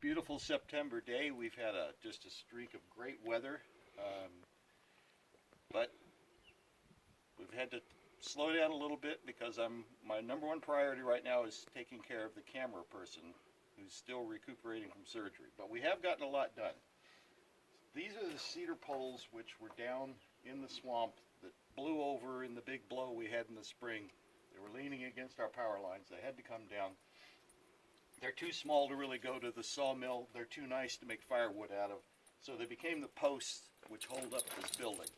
beautiful September day. We've had just a streak of great weather, but we've had to slow down a little bit because my number one priority right now is taking care of the camera person who's still recuperating from surgery. But we have gotten a lot done. These are the cedar poles which were down in the swamp that blew over in the big blow we had in the spring. They were leaning against our power lines. They had to come down. They're too small to really go to the sawmill. They're too nice to make firewood out of. So they became the posts which hold up this building,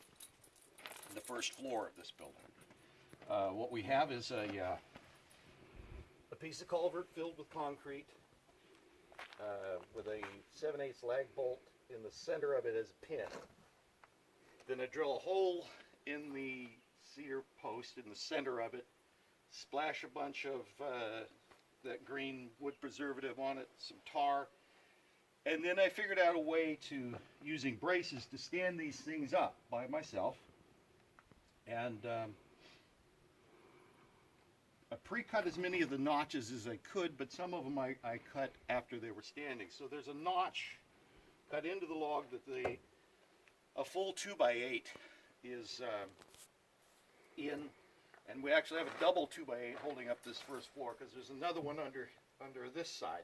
the first floor of this building. What we have is a piece of culvert filled with concrete with a 7/8 lag bolt in the center of it as a pin. Then I drill a hole in the cedar post in the center of it, splash a bunch of that green wood preservative on it, some tar, and then I figured out a way to, using braces, to stand these things up by myself. And I pre-cut as many of the notches as I could, but some of them I cut after they were standing. So there's a notch cut into the log that a full 2x8 is in, and we actually have a double 2x8 holding up this first floor because there's another one under this side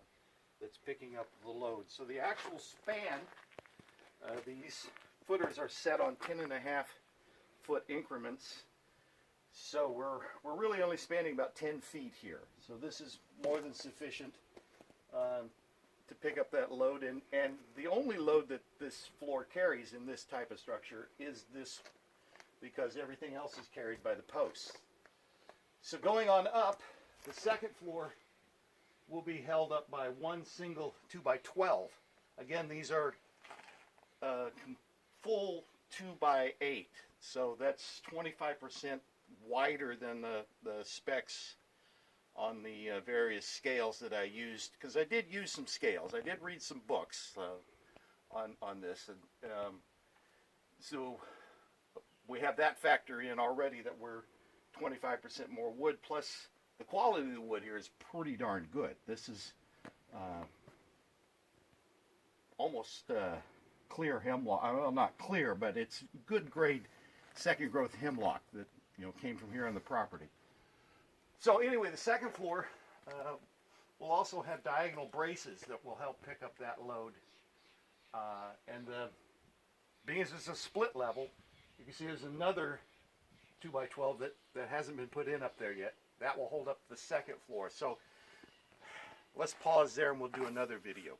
that's picking up the load. So the actual span, these footers are set on 10.5-foot increments. So we're really only spanning about 10 feet here. So this is more than sufficient to pick up that load. And the only load that this floor carries in this type of structure is this, because everything else is carried by the posts. So going on up, the second floor will be held up by one single 2x12. Again, these are full 2x8. So that's 25% wider than the specs on the various scales that I used, because I did use some scales. I did read some books on this, and so we have that factor in already, that we're 25% more wood, plus the quality of the wood here is pretty darn good. This is almost clear hemlock. Well, not clear, but it's good grade second growth hemlock that came from here on the property. So anyway, the second floor will also have diagonal braces that will help pick up that load. And being as it's a split level, you can see there's another 2x12 that hasn't been put in up there yet. That will hold up the second floor. So let's pause there and we'll do another video.